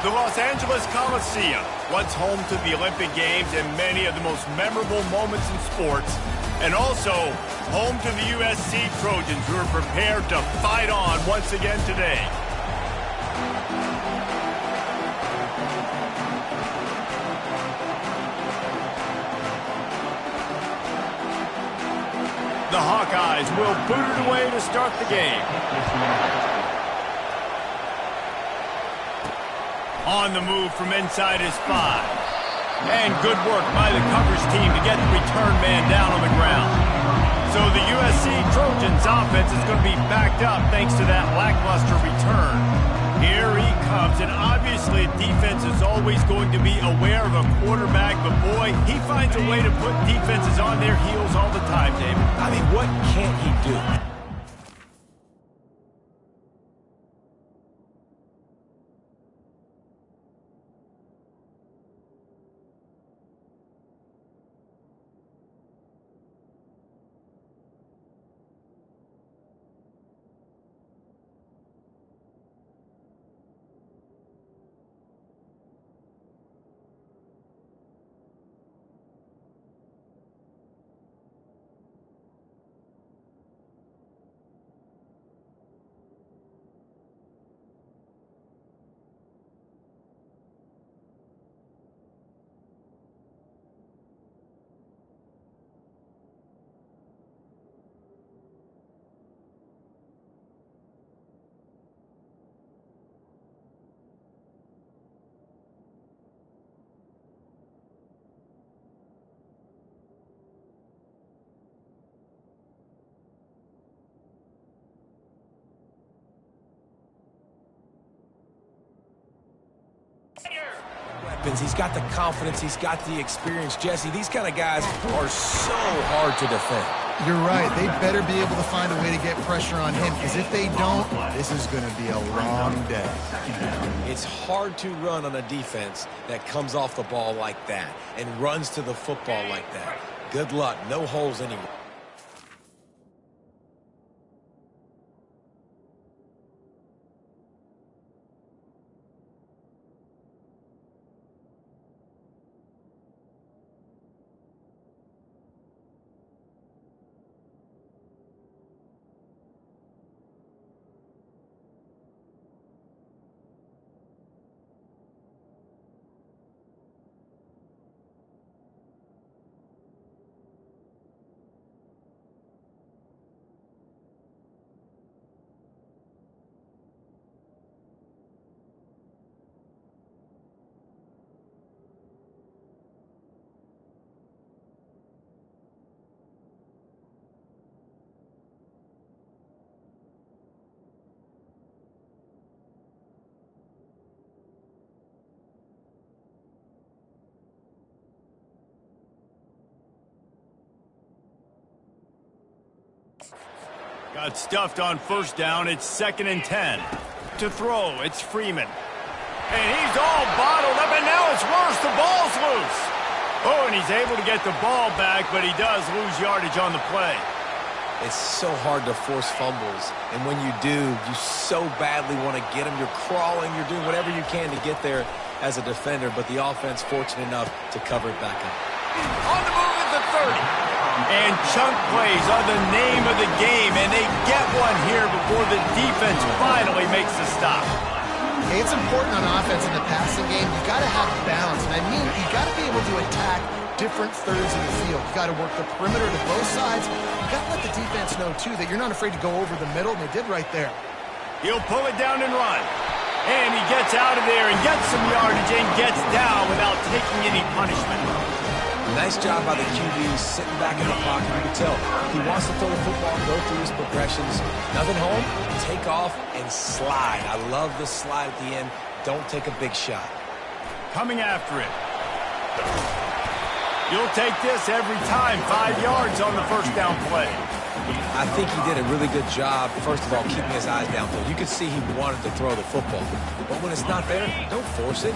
The Los Angeles Coliseum, once home to the Olympic Games and many of the most memorable moments in sports, and also home to the USC Trojans, who are prepared to fight on once again today. The Hawkeyes will boot it away to start the game. On the move from inside his 5. And good work by the coverage team to get the return man down on the ground. So the USC Trojans offense is going to be backed up thanks to that lackluster return. Here he comes, and obviously defense is always going to be aware of a quarterback, but boy, he finds a way to put defenses on their heels all the time, David. I mean, what can't he do? He's got the confidence, he's got the experience. Jesse, these kind of guys are so hard to defend. You're right. They better be able to find a way to get pressure on him, because if they don't, this is going to be a long day. It's hard to run on a defense that comes off the ball like that and runs to the football like that. Good luck. No holes anywhere. Got stuffed on first down. It's 2nd and 10. To throw, it's Freeman. And he's all bottled up, and now it's worse. The ball's loose. Oh, and he's able to get the ball back, but he does lose yardage on the play. It's so hard to force fumbles, and when you do, you so badly want to get them. You're crawling, you're doing whatever you can to get there as a defender, but the offense fortunate enough to cover it back up. On the move at the 30. And chunk plays are the name of the game, and they get one here before the defense finally makes the stop. Hey, it's important on offense in the passing game. You got to have balance, and I mean you got to be able to attack different thirds of the field. You got to work the perimeter to both sides. You got to let the defense know too that you're not afraid to go over the middle, and they did right there. He'll pull it down and run. And he gets out of there and gets some yardage and gets down without taking any punishment. Nice job by the QB sitting back in the pocket. You can tell he wants to throw the football, go through his progressions. Nothing home, take off and slide. I love the slide at the end. Don't take a big shot. Coming after it. You'll take this every time. 5 yards on the first down play. I think he did a really good job, first of all, keeping his eyes downfield. You could see he wanted to throw the football. But when it's not there, don't force it.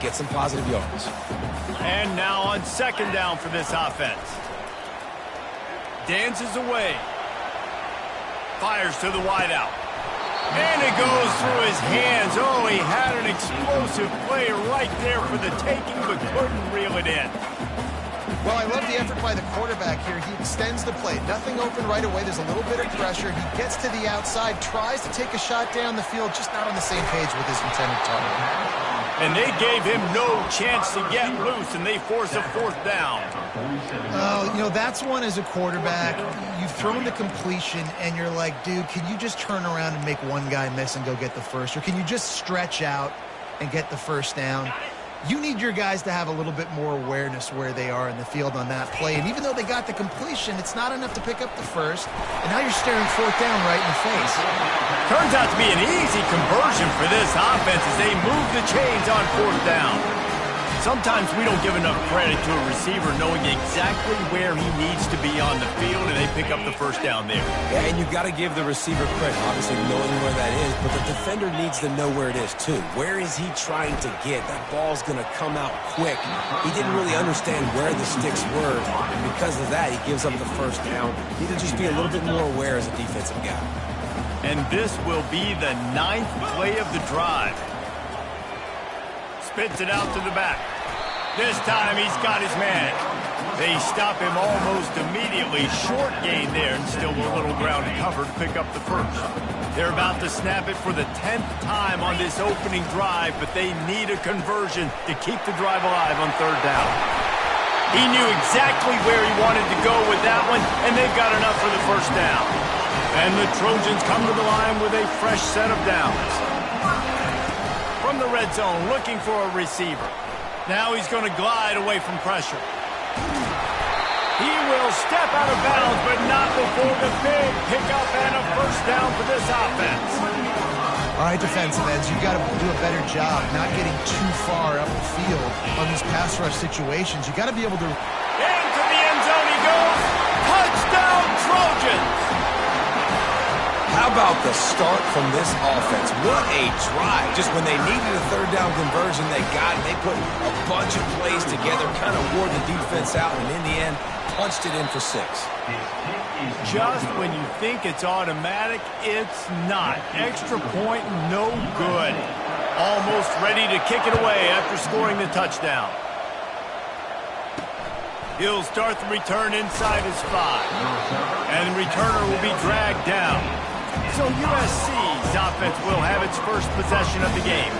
get some positive yards. And now on second down for this offense. Dances away. Fires to the wideout. And it goes through his hands. Oh, he had an explosive play right there for the taking, but couldn't reel it in. Well, I love the effort by the quarterback here. He extends the play. Nothing open right away. There's a little bit of pressure. He gets to the outside, tries to take a shot down the field, just not on the same page with his intended target. And they gave him no chance to get loose, and they force a fourth down. Oh, you know, that's one as a quarterback. You've thrown the completion, and you're like, dude, can you just turn around and make one guy miss and go get the first? Or can you just stretch out and get the first down? You need your guys to have a little bit more awareness where they are in the field on that play. And even though they got the completion, it's not enough to pick up the first. And now you're staring fourth down right in the face. Turns out to be an easy conversion for this offense as they move the chains on fourth down. Sometimes we don't give enough credit to a receiver knowing exactly where he needs to be on the field, and they pick up the first down there. Yeah, and you've got to give the receiver credit, obviously knowing where that is, but the defender needs to know where it is too. Where is he trying to get? That ball's going to come out quick. He didn't really understand where the sticks were, and because of that, he gives up the first down. Need to just be a little bit more aware as a defensive guy. And this will be the 9th play of the drive. Spits it out to the back. This time he's got his man. They stop him almost immediately. Short gain there and still a little ground cover to pick up the first. They're about to snap it for the 10th time on this opening drive, but they need a conversion to keep the drive alive on third down. He knew exactly where he wanted to go with that one, and they've got enough for the first down. And the Trojans come to the line with a fresh set of downs. From the red zone, looking for a receiver. Now he's going to glide away from pressure. He will step out of bounds, but not before the big pickup and a first down for this offense. All right, defensive ends, you've got to do a better job not getting too far up the field on these pass rush situations. You've got to be able to... Into the end zone he goes. Touchdown, Trojans! How about the start from this offense? What a drive. Just when they needed a third down conversion, they got it. They put a bunch of plays together, kind of wore the defense out, and in the end, punched it in for 6. Just when you think it's automatic, it's not. Extra point, no good. Almost ready to kick it away after scoring the touchdown. He'll start the return inside his 5. And the returner will be dragged down. So USC's offense will have its first possession of the game.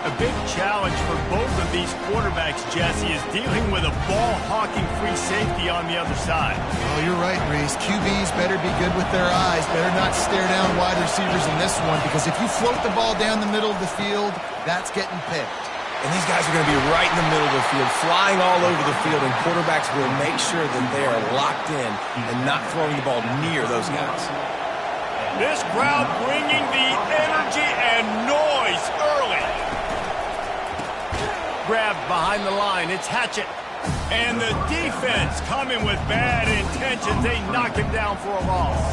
A big challenge for both of these quarterbacks, Jesse, is dealing with a ball-hawking free safety on the other side. Oh, you're right, Reese. QBs better be good with their eyes. Better not stare down wide receivers in this one, because if you float the ball down the middle of the field, that's getting picked. And these guys are going to be right in the middle of the field, flying all over the field, and quarterbacks will make sure that they are locked in and not throwing the ball near those guys. This crowd bringing the energy and noise early. Grabbed behind the line, it's Hatchett. And the defense coming with bad intentions. They knock him down for a loss.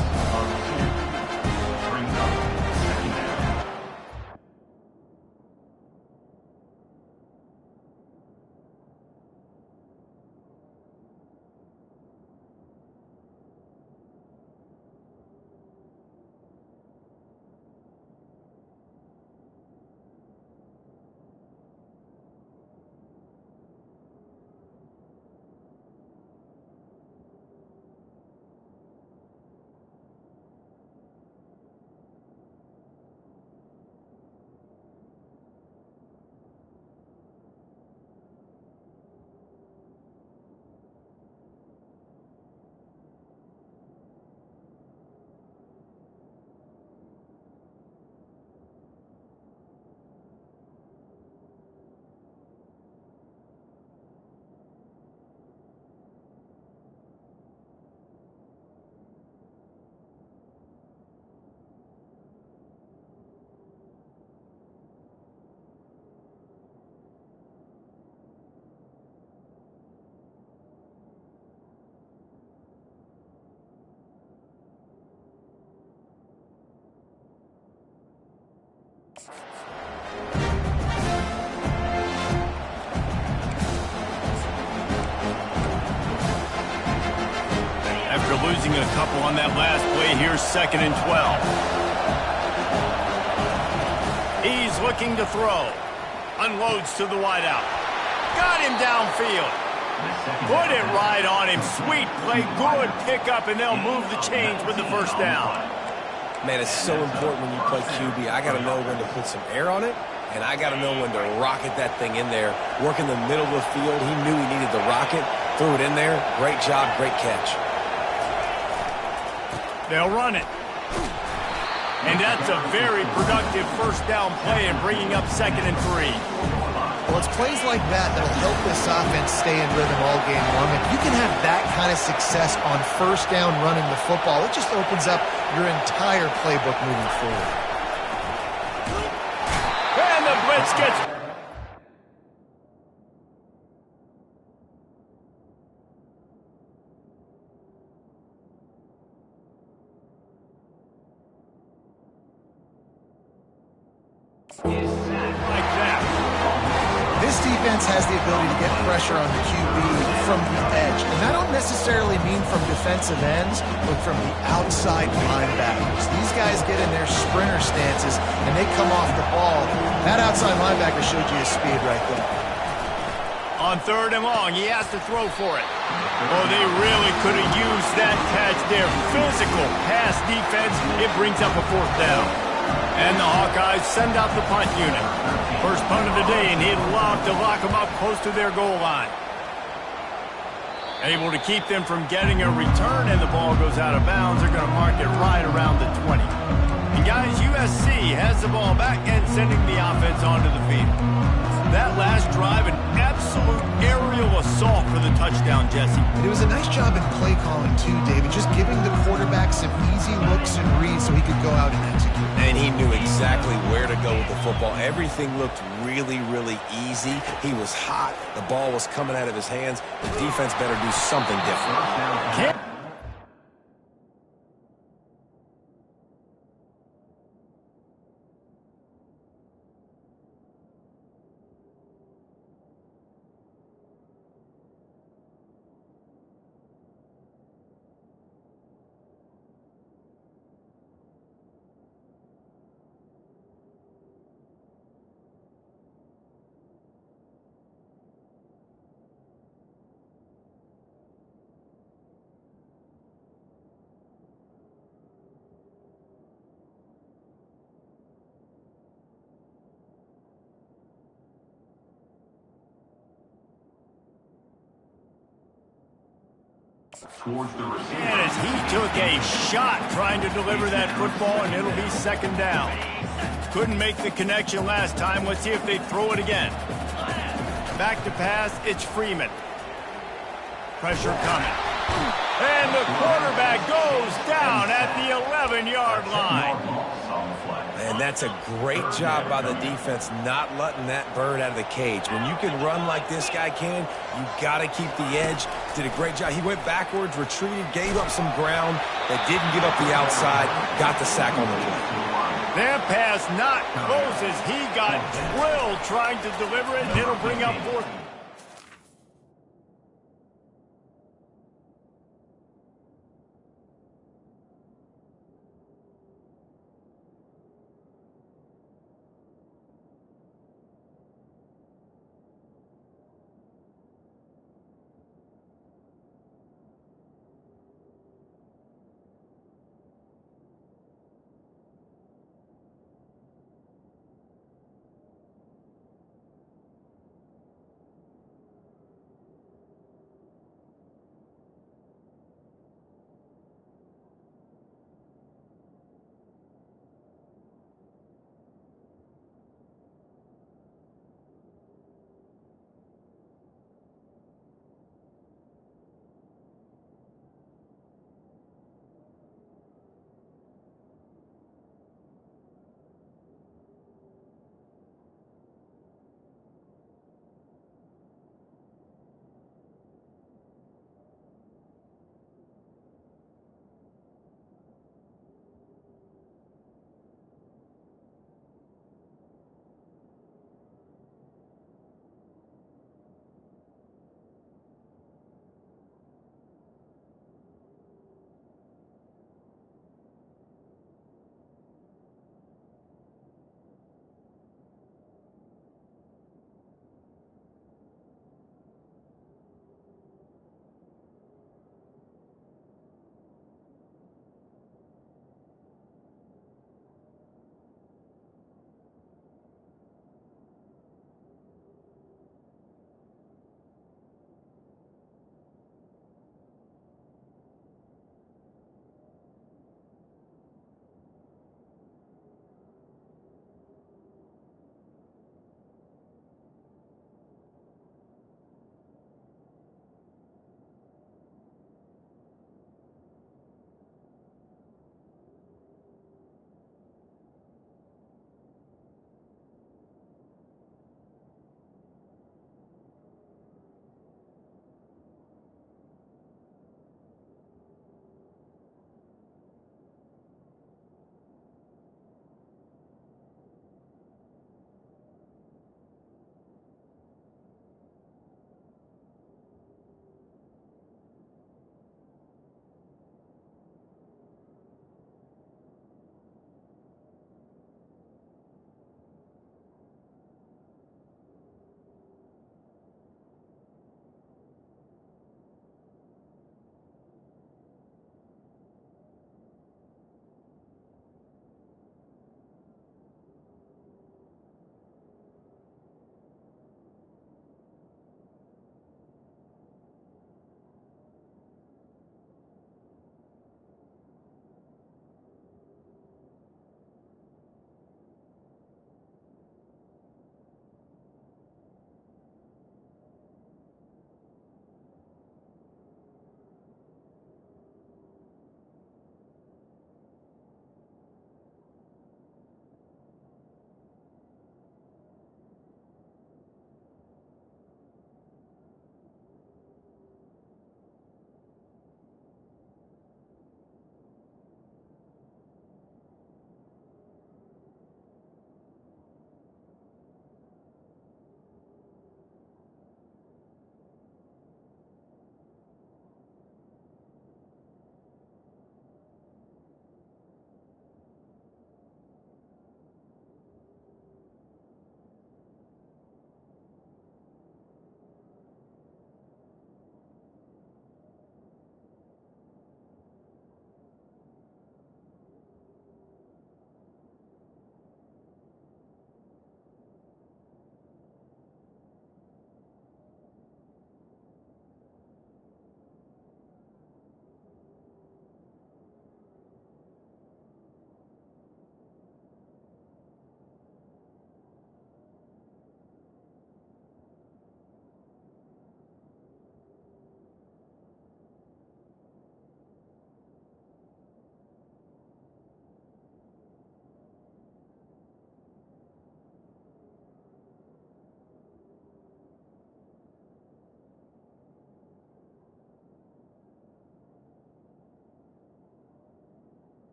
losing a couple on that last play. Here's 2nd and 12. He's looking to throw. Unloads to the wideout. Got him downfield. Put it right on him. Sweet play. Good pickup, and they'll move the chains with the first down. Man, it's so important when you play QB. I got to know when to put some air on it, and I got to know when to rocket that thing in there. Work in the middle of the field. He knew he needed the rocket. Threw it in there. Great job, great catch. They'll run it. And that's a very productive first down play and bringing up 2nd and 3. Well, it's plays like that that'll help this offense stay in rhythm all game long. If you can have that kind of success on first down running the football, it just opens up your entire playbook moving forward. And the blitz gets... like that. This defense has the ability to get pressure on the QB from the edge. And I don't necessarily mean from defensive ends, but from the outside linebackers. These guys get in their sprinter stances, and they come off the ball. That outside linebacker showed you his speed right there. On 3rd and long, he has to throw for it. Oh, they really could have used that catch there. Physical pass defense. It brings up a 4th down. And the Hawkeyes send out the punt unit. First punt of the day, and he'd love to lock them up close to their goal line. Able to keep them from getting a return, and the ball goes out of bounds. They're going to mark it right around the 20. And guys, USC has the ball back and sending the offense onto the field. That last drive, an absolute aerial assault for the touchdown, Jesse. And it was a nice job in play calling too, David, just giving the quarterback some easy looks and reads so he could go out and execute. And he knew exactly where to go with the football. Everything looked really, really easy. He was hot. The ball was coming out of his hands. The defense better do something different. And as he took a shot trying to deliver that football, and it'll be 2nd down. Couldn't make the connection last time. Let's see if they throw it again. Back to pass, it's Freeman. Pressure coming. And the quarterback goes down at the 11-yard line. And that's a great job by the defense not letting that bird out of the cage. When you can run like this guy can, you got to keep the edge. Did a great job. He went backwards, retreated, gave up some ground, but didn't give up the outside, got the sack on the play. That pass not close as he got drilled trying to deliver it, and it'll bring up 4th.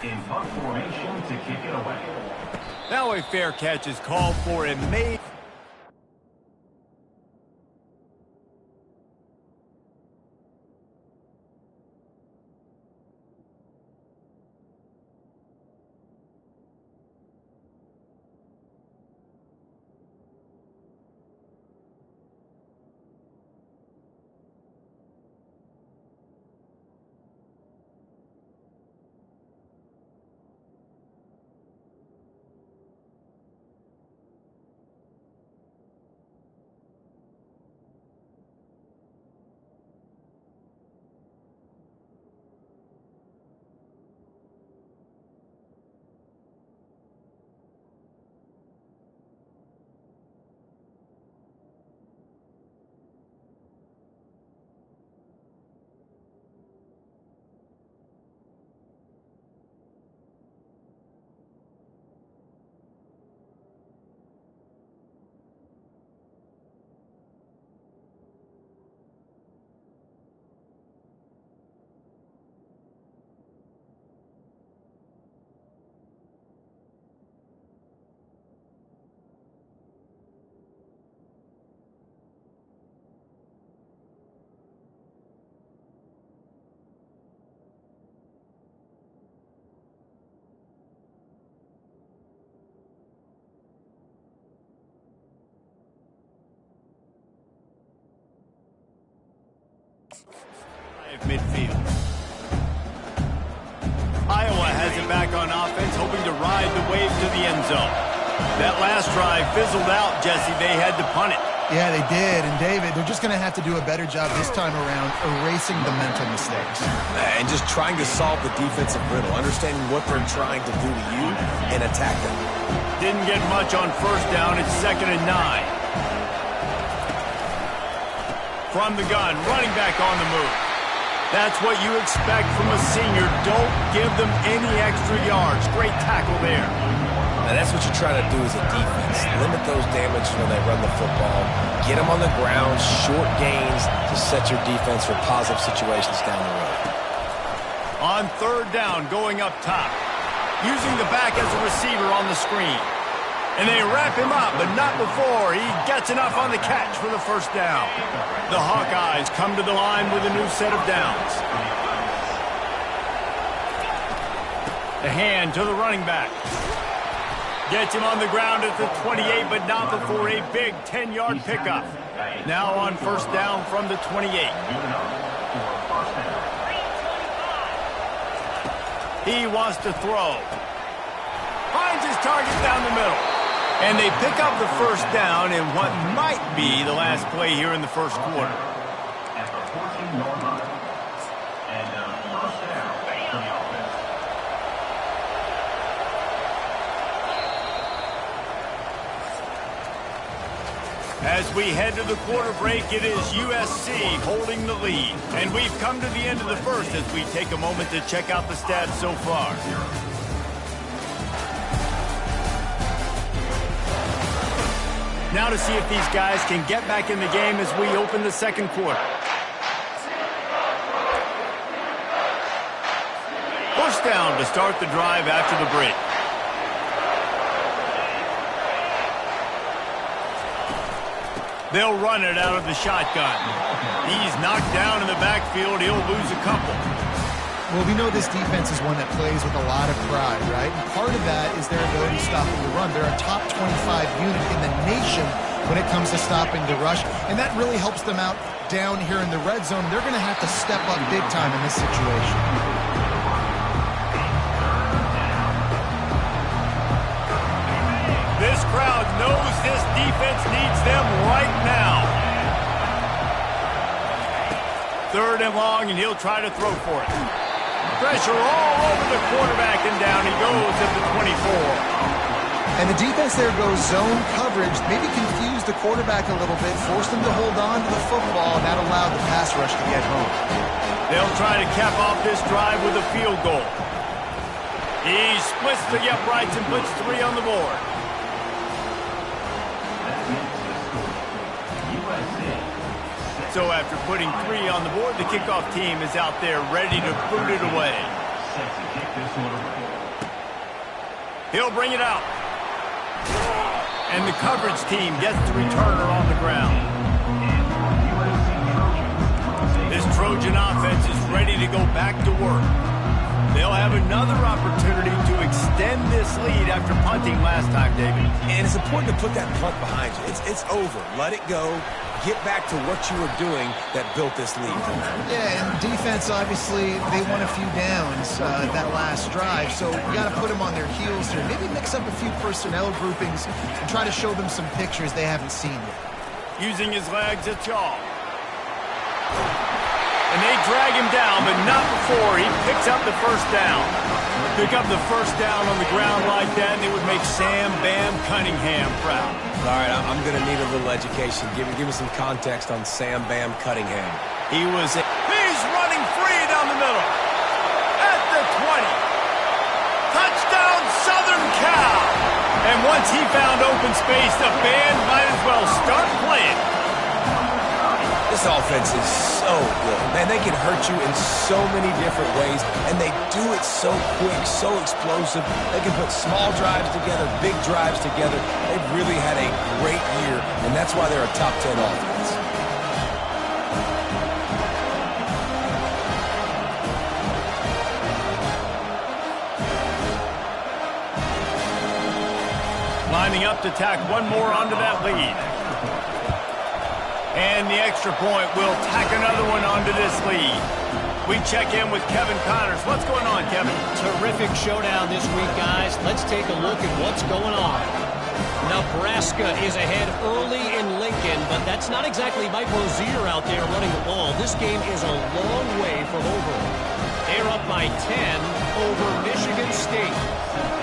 In punt formation to kick it away. Now a fair catch is called for and made. Midfield. Iowa has it back on offense, hoping to ride the wave to the end zone. That last drive fizzled out, Jesse. They had to punt it. Yeah, they did. And, David, they're just going to have to do a better job this time around erasing the mental mistakes. And just trying to solve the defensive riddle, understanding what they're trying to do to you and attack them. Didn't get much on first down. It's 2nd and 9. From the gun, running back on the move. That's what you expect from a senior. Don't give them any extra yards. Great tackle there. And that's what you try to do as a defense. Limit those damages when they run the football. Get them on the ground, short gains to set your defense for positive situations down the road. On 3rd down, going up top. Using the back as a receiver on the screen. And they wrap him up, but not before he gets enough on the catch for the 1st down. The Hawkeyes come to the line with a new set of downs. The hand to the running back. Gets him on the ground at the 28, but not before a big 10-yard pickup. Now on 1st down from the 28. He wants to throw. Finds his target down the middle. And they pick up the 1st down in what might be the last play here in the 1st quarter. At the 14-yard line. And 1st down for the offense. As we head to the quarter break, it is USC holding the lead. And we've come to the end of the 1st as we take a moment to check out the stats so far. Now to see if these guys can get back in the game as we open the 2nd quarter. First down to start the drive after the break. They'll run it out of the shotgun. He's knocked down in the backfield. He'll lose a couple. Well, we know this defense is one that plays with a lot of pride, right? And part of that is their ability to stop the run. They're a top 25 unit in the nation when it comes to stopping the rush, and that really helps them out down here in the red zone. They're going to have to step up big time in this situation. This crowd knows this defense needs them right now. 3rd and long, and he'll try to throw for it. Pressure all over the quarterback, and down he goes at the 24. And the defense there goes zone coverage, maybe confuse the quarterback a little bit, force them to hold on to the football, and that allowed the pass rush to get home. They'll try to cap off this drive with a field goal. He splits the uprights and puts 3 on the board. So after putting 3 on the board, the kickoff team is out there ready to boot it away. Set to kick this one away. He'll bring it out. And the coverage team gets the returner on the ground. This Trojan offense is ready to go back to work. They'll have another opportunity to extend this lead after punting last time, David. And it's important to put that punt behind you. It's over. Let it go. Get back to what you were doing that built this lead. Yeah, and defense, obviously, they won a few downs that last drive, so you got to put them on their heels here. Maybe mix up a few personnel groupings and try to show them some pictures they haven't seen yet. Using his legs, it's all. And they drag him down, but not before he picks up the first down. Pick up the first down on the ground like that, and it would make Sam Bam Cunningham proud. All right, I'm going to need a little education. Give me some context on Sam Bam Cunningham. He's running free down the middle. At the 20. Touchdown, Southern Cal. And once he found open space, the band might as well start playing. This offense is so good. Man, they can hurt you in so many different ways, and they do it so quick, so explosive. They can put small drives together, big drives together. They've really had a great year, and that's why they're a top 10 offense. Lining up to tack one more onto that lead. And the extra point will tack another one onto this lead. We check in with Kevin Connors. What's going on, Kevin? Terrific showdown this week, guys. Let's take a look at what's going on. Nebraska is ahead early in Lincoln, but that's not exactly Mike Rozier out there running the ball. This game is a long way from over. They're up by 10 over Michigan State.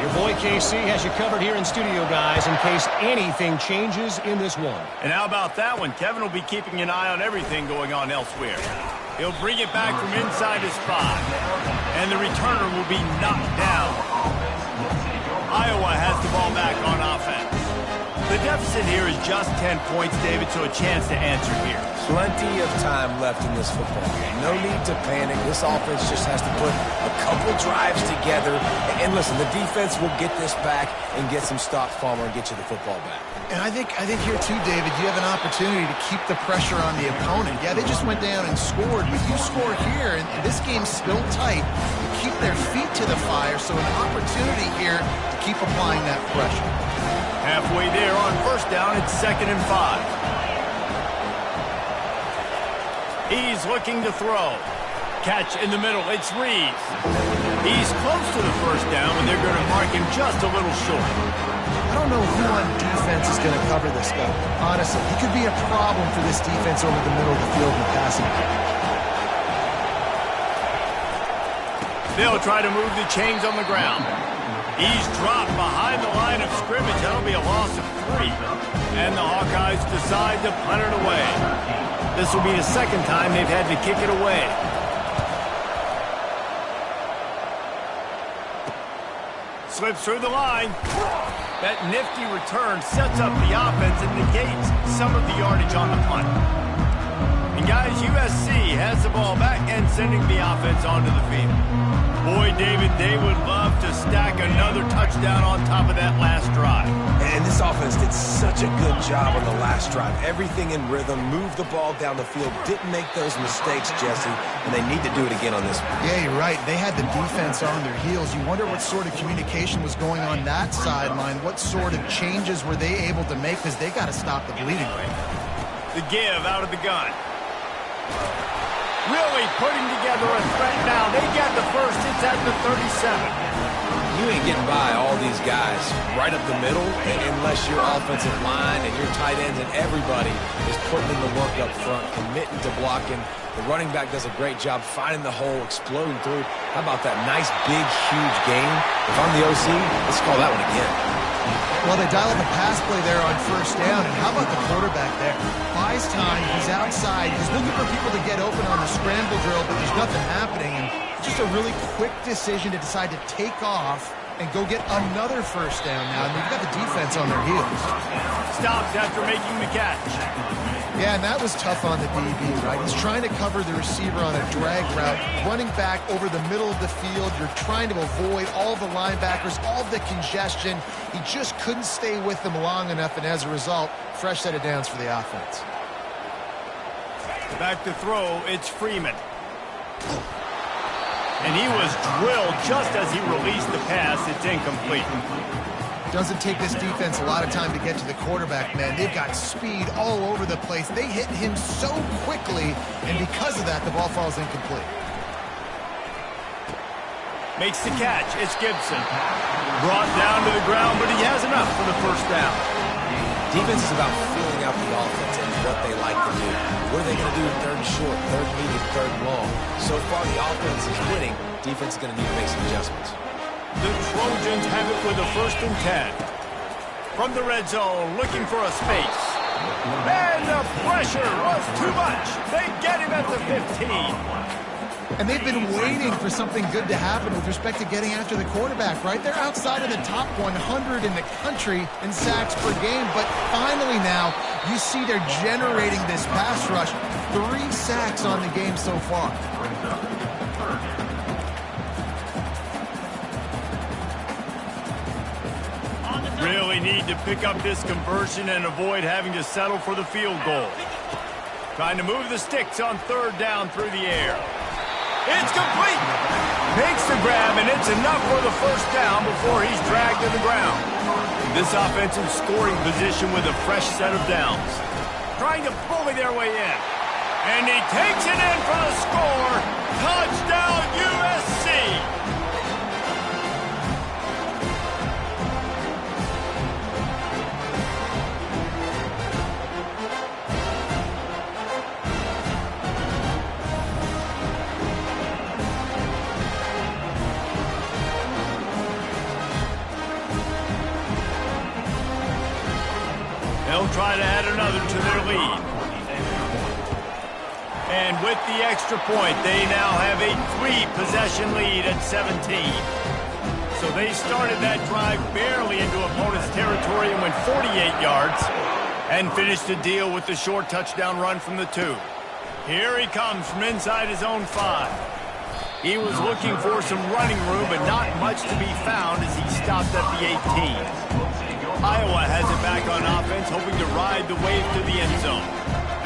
Your boy KC has you covered here in studio, guys, in case anything changes in this one. And how about that one? Kevin will be keeping an eye on everything going on elsewhere. He'll bring it back from inside his 5. And the returner will be knocked down. Iowa has the ball back on offense. The deficit here is just 10 points, David, so a chance to answer here. Plenty of time left in this football game. No need to panic. This offense just has to put a couple drives together. And listen, the defense will get this back and get some stops, Palmer, and get you the football back. And I think here too, David, you have an opportunity to keep the pressure on the opponent. Yeah, they just went down and scored, but you score here, and this game's still tight. You keep their feet to the fire, so an opportunity here to keep applying that pressure. Halfway there on first down, it's 2nd and 5. He's looking to throw. Catch in the middle, it's Reeves. He's close to the first down, and they're going to mark him just a little short. I don't know who on defense is going to cover this guy. Honestly, he could be a problem for this defense over the middle of the field in the passing game. They'll try to move the chains on the ground. He's dropped behind the line of scrimmage. That'll be a loss of 3. And the Hawkeyes decide to punt it away. This will be the second time they've had to kick it away. Slips through the line. That nifty return sets up the offense and negates some of the yardage on the punt. And guys, USC has the ball back and sending the offense onto the field. Boy, David, they would love to stack another touchdown on top of that last drive. And this offense did such a good job on the last drive. Everything in rhythm, moved the ball down the field, didn't make those mistakes, Jesse, and they need to do it again on this one. Yeah, you're right. They had the defense on their heels. You wonder what sort of communication was going on that sideline. What sort of changes were they able to make, because they got to stop the bleeding right now. The give out of the gun. Really putting together a threat now. They get the first. It's at the 37. You ain't getting by all these guys right up the middle unless your offensive line and your tight ends and everybody is putting in the work up front, committing to blocking. The running back does a great job finding the hole, exploding through. How about that nice, big, huge gain? If I'm the OC, let's call that one again. Well, they dial up a pass play there on first down, and how about the quarterback there? Buys time, he's outside, he's looking for people to get open on the scramble drill, but there's nothing happening, and it's just a really quick decision to decide to take off and go get another first down now. And they've got the defense on their heels. Stopped after making the catch. Yeah, and that was tough on the DB, right? He's trying to cover the receiver on a drag route, running back over the middle of the field. You're trying to avoid all the linebackers, all the congestion. He just couldn't stay with them long enough, and as a result, fresh set of downs for the offense. Back to throw, it's Freeman. And he was drilled just as he released the pass. It's incomplete. Doesn't take this defense a lot of time to get to the quarterback, man. They've got speed all over the place. They hit him so quickly, and because of that, the ball falls incomplete. Makes the catch. It's Gibson. Brought down to the ground, but he has enough for the first down. Defense is about filling out the offense and what they like to do. What are they going to do in third and short, third and medium, third and long? So far, the offense is winning. Defense is going to need to make some adjustments. The Trojans have it with a 1st and 10. From the red zone, looking for a space. And the pressure was too much. They get him at the 15. And they've been waiting for something good to happen with respect to getting after the quarterback, right? They're outside of the top 100 in the country in sacks per game, but finally now you see they're generating this pass rush. 3 sacks on the game so far. Really need to pick up this conversion and avoid having to settle for the field goal. Trying to move the sticks on 3rd down through the air. It's complete. Makes the grab, and it's enough for the first down before he's dragged to the ground. This offensive scoring position with a fresh set of downs. Trying to bully their way in. And he takes it in for the score. Touchdown, USC. They'll try to add another to their lead. And with the extra point, they now have a 3-possession lead at 17. So they started that drive barely into opponent's territory and went 48 yards and finished the deal with the short touchdown run from the 2. Here he comes from inside his own 5. He was looking for some running room, but not much to be found as he stopped at the 18. Iowa has it back on offense, hoping to ride the wave to the end zone.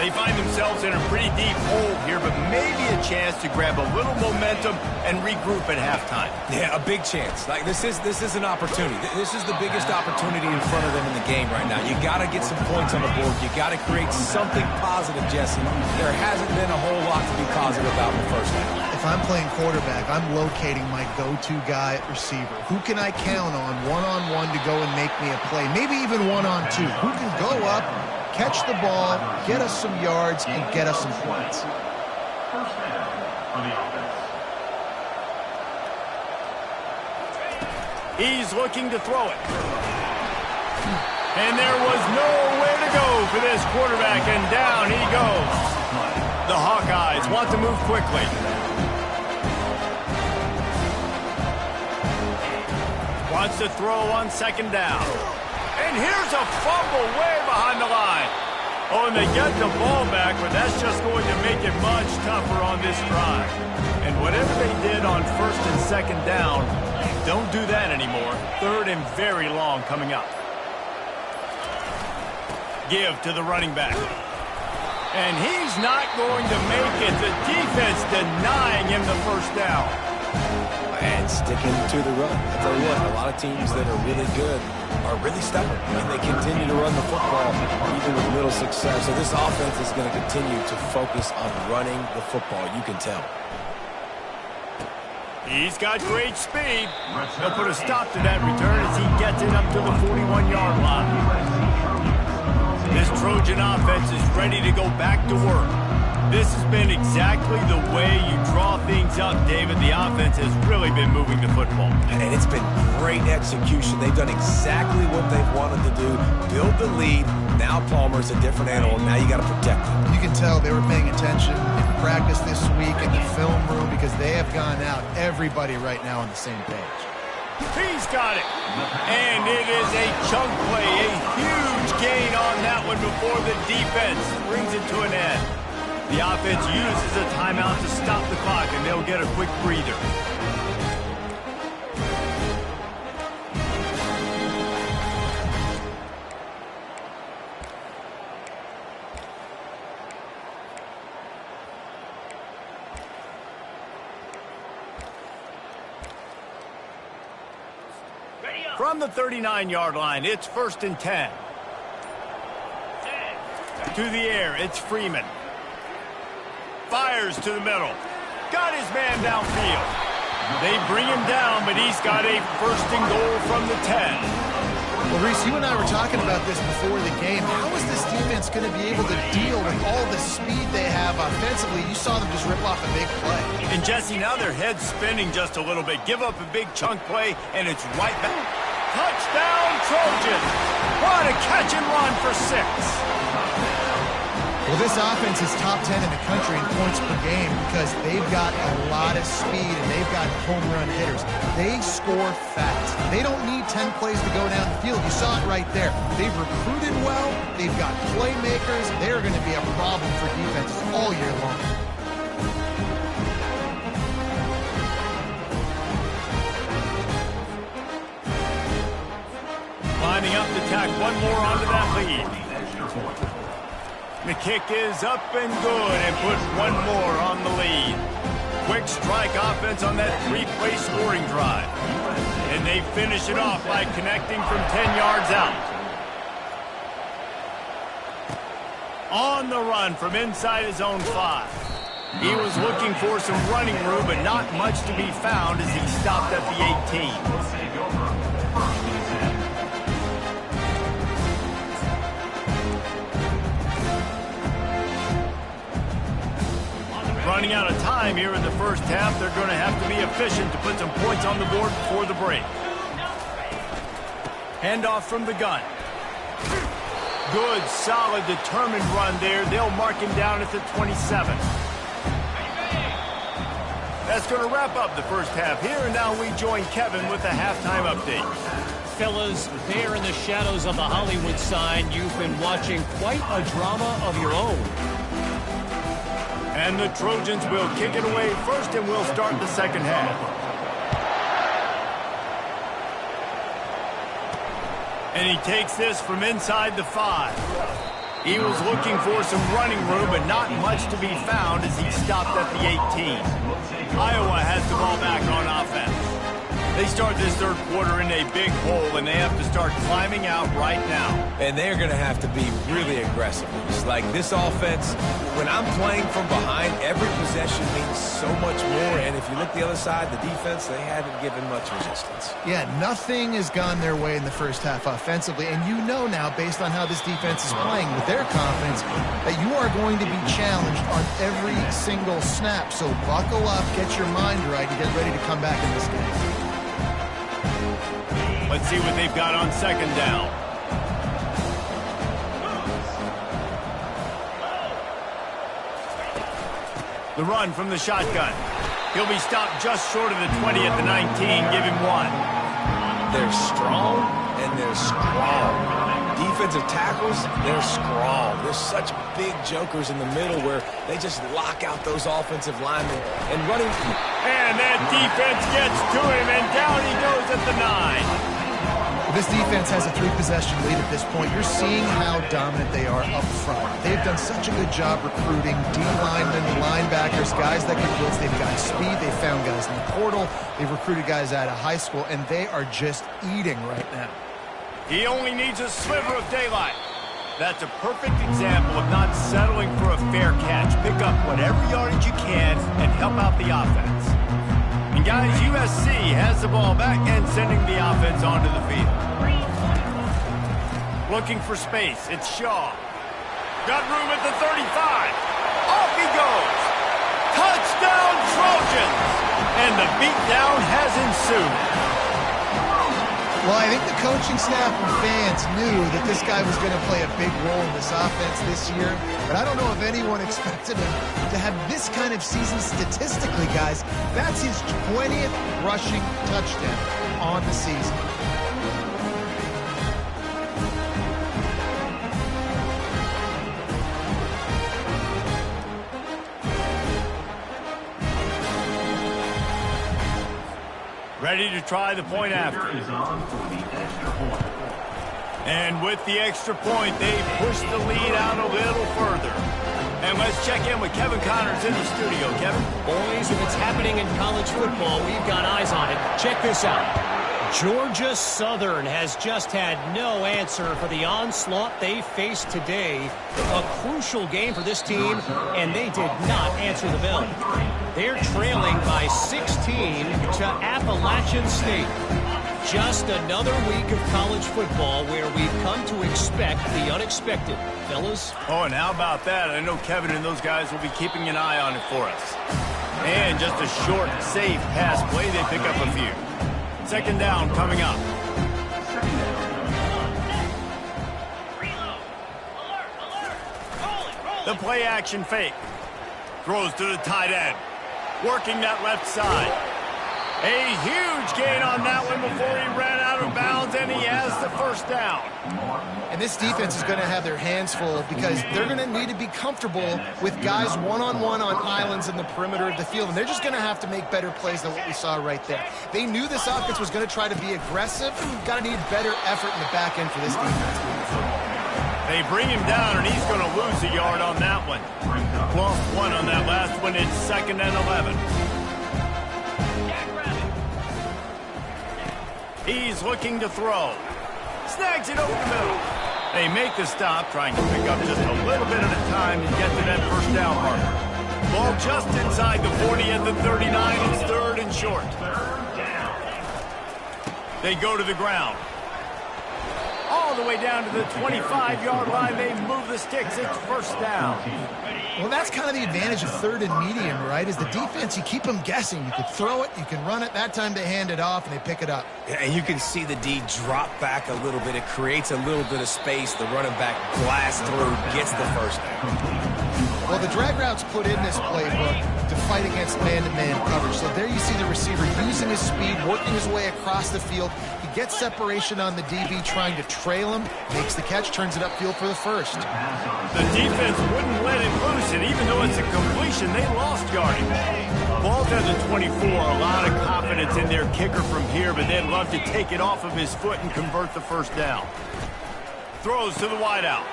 They find themselves in a pretty deep hole here, but maybe a chance to grab a little momentum and regroup at halftime. Yeah, a big chance. Like this is an opportunity. This is the biggest opportunity in front of them in the game right now. You got to get some points on the board. You got to create something positive, Jesse. There hasn't been a whole lot to be positive about in the first half. If I'm playing quarterback, I'm locating my go-to guy at receiver. Who can I count on one-on-one to go and make me a play? Maybe even one-on-two. Who can go up, catch the ball, get us some yards, and get us some points? First down for the offense. He's looking to throw it. And there was nowhere to go for this quarterback, and down he goes. The Hawkeyes want to move quickly. Wants to throw on 2nd down. And here's a fumble way behind the line. Oh, and they get the ball back, but that's just going to make it much tougher on this drive. And whatever they did on 1st and 2nd down, don't do that anymore. 3rd and very long coming up. Give to the running back. And he's not going to make it. The defense denying him the first down. And sticking to the run. I tell you what, a lot of teams that are really good are really stubborn, and they continue to run the football even with little success. So this offense is going to continue to focus on running the football. You can tell. He's got great speed. He'll put a stop to that return as he gets it up to the 41-yard line. This Trojan offense is ready to go back to work. This has been exactly the way you draw things up, David. The offense has really been moving the football. And it's been great execution. They've done exactly what they've wanted to do. Build the lead. Now Palmer's a different animal. Now you got to protect him. You can tell they were paying attention in practice this week in the film room because they have gone out, everybody right now on the same page. He's got it. And it is a chunk play, a huge gain on that one before the defense brings it to an end. The offense uses a timeout to stop the clock, and they'll get a quick breather. From the 39-yard line, it's 1st and 10. To the air, it's Freeman. Fires to the middle. Got his man downfield. They bring him down, but he's got a 1st and goal from the 10. Well, Reese, you and I were talking about this before the game. How is this defense going to be able to deal with all the speed they have offensively? You saw them just rip off a big play. And, Jesse, now their head's spinning just a little bit. Give up a big chunk play, and it's right back. Touchdown, Trojans! What a catch and run for 6. Well, this offense is top 10 in the country in points per game because they've got a lot of speed and they've got home run hitters. They score fast. They don't need 10 plays to go down the field. You saw it right there. They've recruited well. They've got playmakers. They're going to be a problem for defenses all year long. Lining up to tack one more onto that lead. The kick is up and good and put one more on the lead. Quick strike offense on that 3-play scoring drive. And they finish it off by connecting from 10 yards out. On the run from inside his own 5. He was looking for some running room, but not much to be found as he stopped at the 18. Running out of time here in the first half. They're going to have to be efficient to put some points on the board before the break. Handoff from the gun. Good, solid, determined run there. They'll mark him down at the 27. That's going to wrap up the first half here, and now we join Kevin with the halftime update. Fellas, there in the shadows of the Hollywood sign, you've been watching quite a drama of your own. And the Trojans will kick it away first, and we'll start the second half. And he takes this from inside the 5. He was looking for some running room, but not much to be found as he stopped at the 18. Iowa has the ball back on offense. They start this third quarter in a big hole, and they have to start climbing out right now. And they're going to have to be really aggressive. It's like this offense, when I'm playing from behind, every possession means so much more. And if you look the other side, the defense, they haven't given much resistance. Yeah, nothing has gone their way in the first half offensively. And you know now, based on how this defense is playing with their confidence, that you are going to be challenged on every single snap. So buckle up, get your mind right, and get ready to come back in this game. Let's see what they've got on second down. The run from the shotgun. He'll be stopped just short of the 20 at the 19. Give him 1. They're strong, and they're strong. Defensive tackles, they're strong. There's such big jokers in the middle where they just lock out those offensive linemen and running. And that defense gets to him, and down he goes at the 9. This defense has a 3-possession lead at this point. You're seeing how dominant they are up front. They've done such a good job recruiting D-linemen, linebackers, guys that can blitz. They've got speed. They found guys in the portal. They've recruited guys out of high school, and they are just eating right now. He only needs a sliver of daylight. That's a perfect example of not settling for a fair catch. Pick up whatever yardage you can and help out the offense. And guys, USC has the ball back and sending the offense onto the field. Looking for space, it's Shaw. Got room at the 35. Off he goes. Touchdown Trojans! And the beatdown has ensued. Well, I think the coaching staff and fans knew that this guy was going to play a big role in this offense this year, but I don't know if anyone expected him to have this kind of season statistically, guys. That's his 20th rushing touchdown. on the season. Ready to try the point after. And with the extra point, they push the lead out a little further. And let's check in with Kevin Connors in the studio. Kevin? Boys, if it's happening in college football, we've got eyes on it. Check this out. Georgia Southern has just had no answer for the onslaught they faced today. A crucial game for this team, and they did not answer the bell. They're trailing by 16 to Appalachian State. Just another week of college football where we've come to expect the unexpected. Fellas? Oh, and how about that? I know Kevin and those guys will be keeping an eye on it for us. And just a short, safe pass play. They pick up a few. Second down coming up. The play action fake. Throws to the tight end. Working that left side. A huge gain on that one before he ran out of bounds, and he has the first down. And this defense is going to have their hands full because they're going to need to be comfortable with guys one-on-one on islands in the perimeter of the field, and they're just going to have to make better plays than what we saw right there. They knew this offense was going to try to be aggressive. Got to need better effort in the back end for this defense. They bring him down, and he's going to lose a yard on that one. Lost one on that last one. It's 2nd and 11. He's looking to throw. Snags it over the middle. They make the stop, trying to pick up just a little bit at a time and get to that first down marker. Ball just inside the 40 at the 39. It's 3rd and short. They go to the ground. All the way down to the 25-yard line. They move the sticks. It's first down. Well, that's kind of the advantage of 3rd and medium, right? Is the defense, you keep them guessing. You can throw it, you can run it. That time they hand it off, and they pick it up. Yeah, and you can see the D drop back a little bit. It creates a little bit of space. The running back blasts through, gets the first down. Well, the drag routes put in this playbook to fight against man-to-man coverage. So there you see the receiver using his speed, working his way across the field. He gets separation on the DB, trying to trail him, makes the catch, turns it upfield for the first. The defense wouldn't let him loose, and even though it's a completion, they lost yardage. Ball's at the 24. A lot of confidence in their kicker from here, but they'd love to take it off of his foot and convert the first down. Throws to the wideout.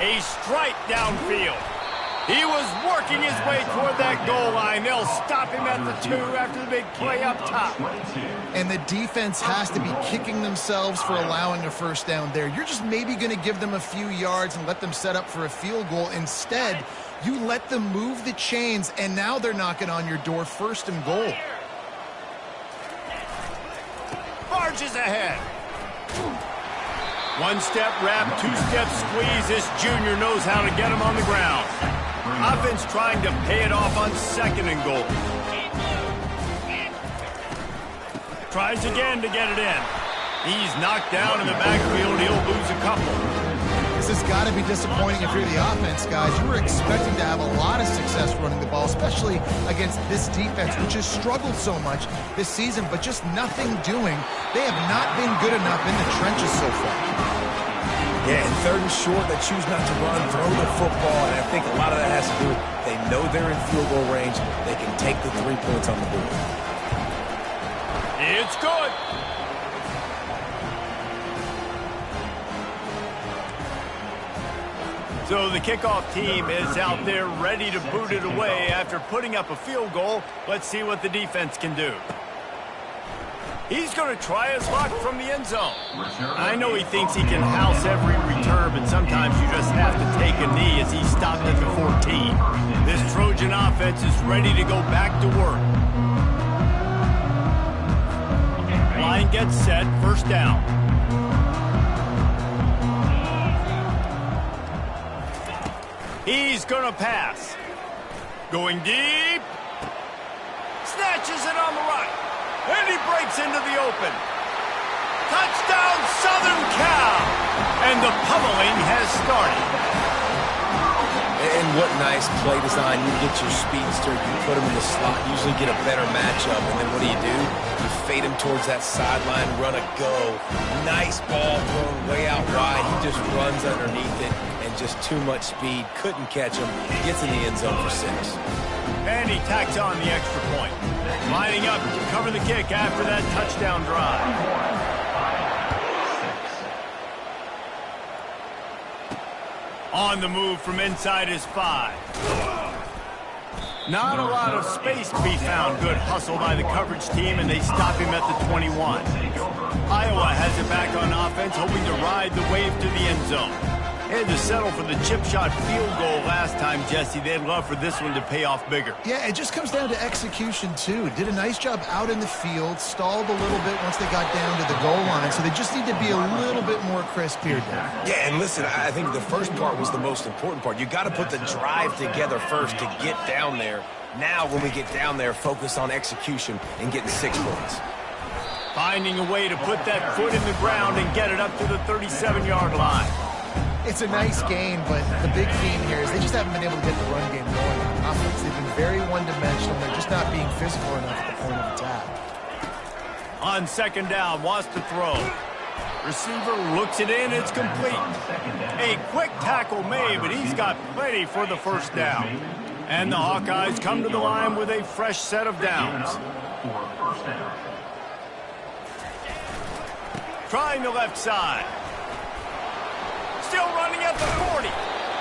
A strike downfield. He was working his way toward that goal line. They'll stop him at the 2 after the big play up top. And the defense has to be kicking themselves for allowing a first down there. You're just maybe going to give them a few yards and let them set up for a field goal. Instead, you let them move the chains, and now they're knocking on your door, 1st and goal. Barges ahead. 1-step wrap, 2-step squeeze. This junior knows how to get him on the ground. Offense trying to pay it off on 2nd and goal. Tries again to get it in. He's knocked down in the backfield. He'll lose a couple. This has got to be disappointing if you're the offense, guys. You were expecting to have a lot of success running the ball, especially against this defense, which has struggled so much this season, but just nothing doing. They have not been good enough in the trenches so far. Yeah, and 3rd and short, they choose not to run, throw the football, and I think a lot of that has to do with they know they're in field goal range. They can take the 3 points on the board. It's good. So the kickoff team is out there ready to boot it away after putting up a field goal. Let's see what the defense can do. He's going to try his luck from the end zone. I know he thinks he can house every return, but sometimes you just have to take a knee as he stopped at the 14. This Trojan offense is ready to go back to work. Line gets set, first down. He's going to pass. Going deep. Snatches it on the right. And he breaks into the open. Touchdown, Southern Cal! And the pummeling has started. And what nice play design. You get your speedster, you put him in the slot, usually get a better matchup, and then what do? You fade him towards that sideline, run a go. Nice ball thrown way out wide. He just runs underneath it, and just too much speed. Couldn't catch him. Gets in the end zone for 6. And he tacks on the extra point. Lining up to cover the kick after that touchdown drive. On the move from inside his 5. Not a lot of space to be found. Good hustle by the coverage team, and they stop him at the 21. Iowa has it back on offense, hoping to ride the wave to the end zone. Had to settle for the chip shot field goal last time, Jesse. They'd love for this one to pay off bigger. Yeah, it just comes down to execution, too. Did a nice job out in the field, stalled a little bit once they got down to the goal line, so they just need to be a little bit more crisp here, Dave. Yeah, and listen, I think the first part was the most important part. You got to put the drive together first to get down there. Now, when we get down there, focus on execution and getting 6 points. Finding a way to put that foot in the ground and get it up to the 37-yard line. It's a nice game, but the big theme here is they just haven't been able to get the run game going on offense. They've been very one-dimensional. They're just not being physical enough at the point of attack. On second down, wants to throw. Receiver looks it in, it's complete. A quick tackle made, but he's got plenty for the first down. And the Hawkeyes come to the line with a fresh set of downs. Trying the left side. Still running at the 40.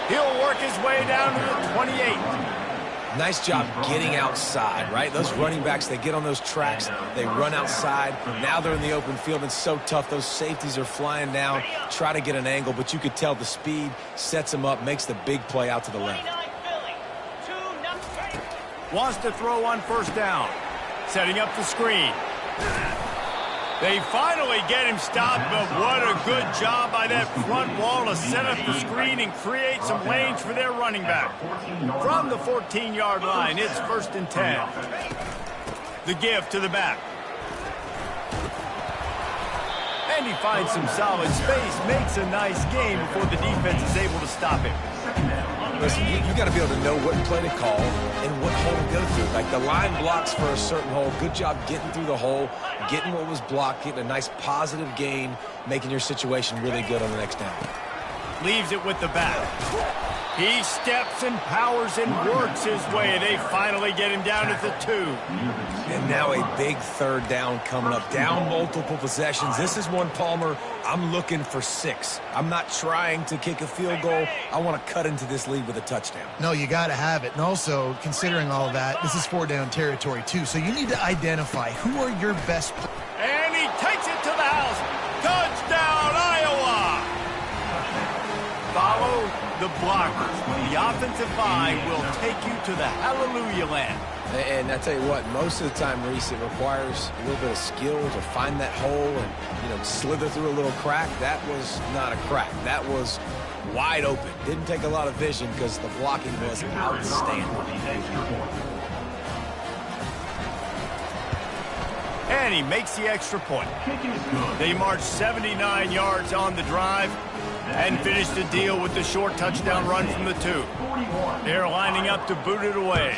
He'll work his way down to the 28. Nice job getting outside, right? Those running backs, they get on those tracks, they run outside. Now they're in the open field. It's so tough. Those safeties are flying down, try to get an angle, but you could tell the speed sets them up, makes the big play out to the left. Wants to throw on first down. Setting up the screen. They finally get him stopped, but what a good job by that front wall to set up the screen and create some lanes for their running back. From the 14-yard line, it's 1st and 10. The give to the back. And he finds some solid space, makes a nice game before the defense is able to stop him. Listen, you got to be able to know what play to call and what hole to go through. Like the line blocks for a certain hole. Good job getting through the hole, getting what was blocked, getting a nice positive gain, making your situation really good on the next down. Leaves it with the back. He steps and powers and works his way. They finally get him down at the 2. And now a big third down coming up. Down multiple possessions. This is one, Palmer, I'm looking for 6. I'm not trying to kick a field goal. I want to cut into this lead with a touchdown. No, you got to have it. And also, considering all of that, this is 4-down territory, too. So you need to identify who are your best players. And he takes it to the house. Touchdown, Iowa! Follow the blockers. The offensive line will take you to the hallelujah land. And I tell you what, most of the time, Reese, it requires a little bit of skill to find that hole and, slither through a little crack. That was not a crack. That was wide open. Didn't take a lot of vision because the blocking was outstanding. And he makes the extra point. They march 79 yards on the drive and finish the deal with the short touchdown run from the 2. They're lining up to boot it away.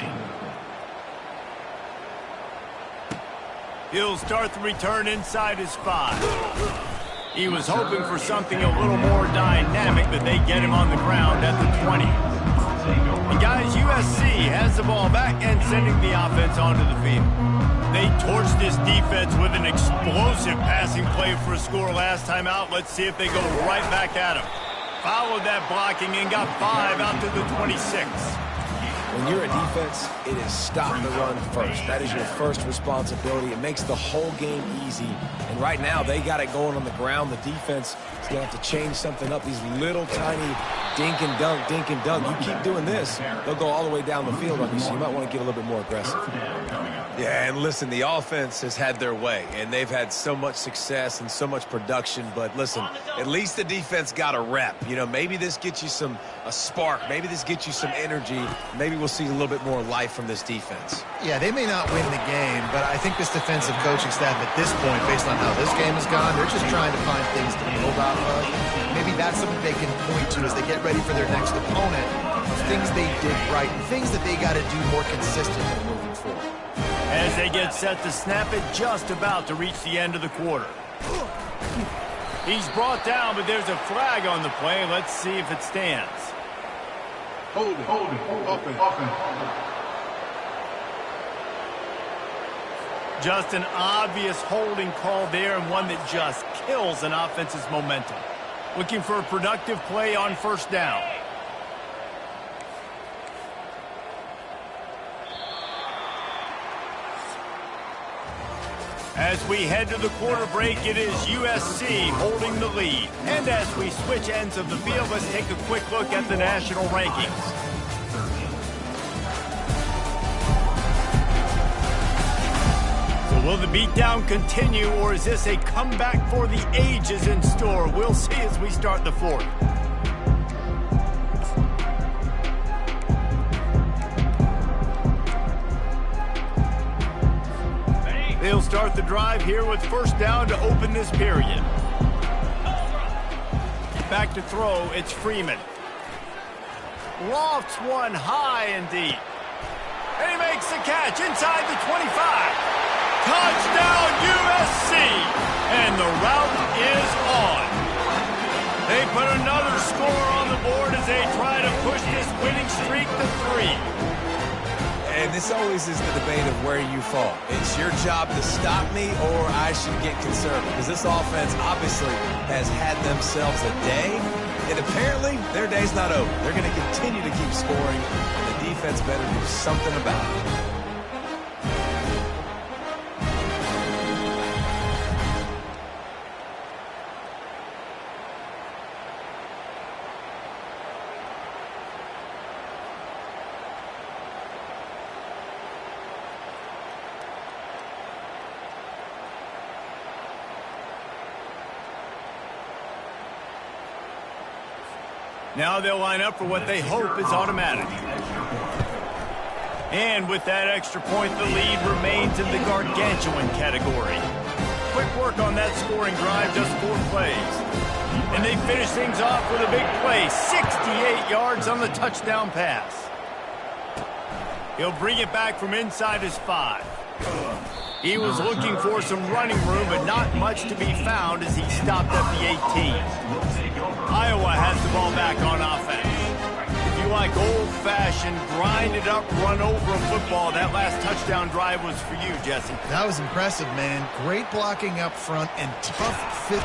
He'll start the return inside his 5. He was hoping for something a little more dynamic, but they get him on the ground at the 20. And guys, USC has the ball back and sending the offense onto the field. They torched this defense with an explosive passing play for a score last time out. Let's see if they go right back at him. Followed that blocking and got 5 out to the 26. When you're a defense, it is stop the run first. That is your first responsibility. It makes the whole game easy. And right now, they got it going on the ground. The defense is going to have to change something up. These little tiny dink and dunk, dink and dunk. You keep doing this, they'll go all the way down the field on you, so you might want to get a little bit more aggressive. Yeah, and listen, the offense has had their way, and they've had so much success and so much production. But listen, at least the defense got a rep. Maybe this gets you a spark. Maybe this gets you some energy. Maybe we'll see a little bit more life from this defense. Yeah, they may not win the game, but I think this defensive coaching staff at this point, based on how this game has gone, they're just trying to find things to build off of. Maybe that's something they can point to as they get ready for their next opponent, of things they did right, and things that they got to do more consistently moving forward. As they get set to snap it, just about to reach the end of the quarter. He's brought down, but there's a flag on the play. Let's see if it stands. Holding, offense. Just an obvious holding call there, and one that just kills an offense's momentum. Looking for a productive play on first down. As we head to the quarter break, it is USC holding the lead. And as we switch ends of the field, let's take a quick look at the national rankings. Will the beatdown continue, or is this a comeback for the ages in store? We'll see as we start the fourth. They'll start the drive here with first down to open this period. Back to throw, it's Freeman. Lofts one high and deep. And he makes the catch inside the 25. Touchdown USC, and the route is on. They put another score on the board as they try to push this winning streak to 3. And this always is the debate of where you fall. It's your job to stop me, or I should get conservative. Because this offense obviously has had themselves a day, and apparently their day's not over. They're going to continue to keep scoring, and the defense better do something about it. Now they'll line up for what they hope is automatic. And with that extra point, the lead remains in the gargantuan category. Quick work on that scoring drive, just 4 plays. And they finish things off with a big play, 68 yards on the touchdown pass. He'll bring it back from inside his 5. He was looking for some running room, but not much to be found as he stopped at the 18. Iowa has the ball back on offense. If you like old-fashioned, grind-it-up, run-over football, that last touchdown drive was for you, Jesse. That was impressive, man. Great blocking up front and tough fit.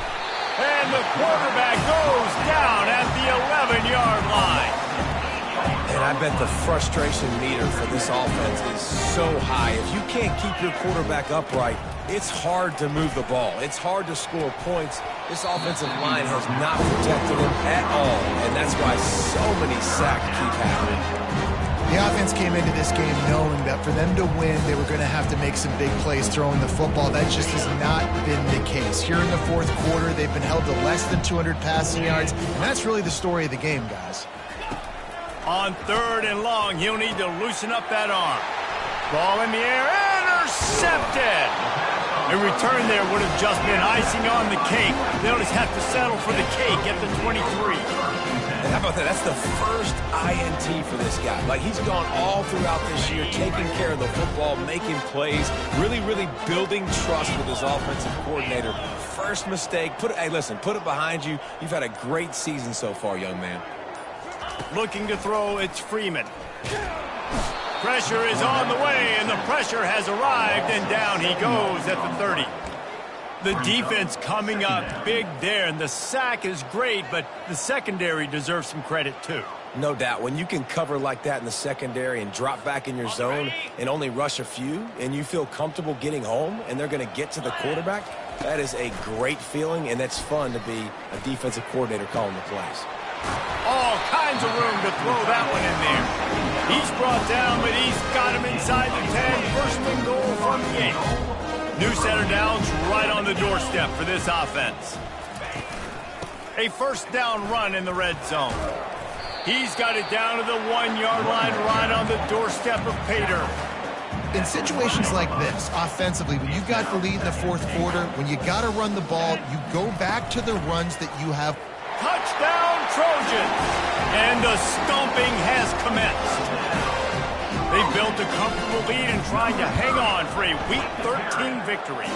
And the quarterback goes down at the 11-yard line. And I bet the frustration meter for this offense is so high. If you can't keep your quarterback upright, it's hard to move the ball. It's hard to score points. This offensive line has not protected him at all, and that's why so many sacks keep happening. The offense came into this game knowing that for them to win, they were going to have to make some big plays throwing the football. That just has not been the case. Here in the fourth quarter, they've been held to less than 200 passing yards, and that's really the story of the game, guys. On 3rd and long, he'll need to loosen up that arm. Ball in the air, intercepted! A return there would have just been icing on the cake. They'll just have to settle for the cake at the 23. And how about that? That's the first INT for this guy. Like, he's gone all throughout this year, taking care of the football, making plays, really building trust with his offensive coordinator. First mistake, hey, listen, put it behind you. You've had a great season so far, young man. Looking to throw, it's Freeman. Pressure is on the way, and the pressure has arrived, and down he goes at the 30. The defense coming up big there, and the sack is great, but the secondary deserves some credit too. No doubt. When you can cover like that in the secondary and drop back in your zone and only rush a few, and you feel comfortable getting home, and they're going to get to the quarterback, that is a great feeling, and that's fun to be a defensive coordinator calling the plays. All kinds of room to throw that one in there. He's brought down, but he's got him inside the 10. First and goal from the 8. New set of downs right on the doorstep for this offense. A first down run in the red zone. He's got it down to the 1-yard line right on the doorstep of Pater. In situations like this, offensively, when you've got the lead in the fourth quarter, when you got to run the ball, you go back to the runs that you have. Touchdown! Trojans. And the stomping has commenced. They built a comfortable lead and trying to hang on for a Week 13 victory.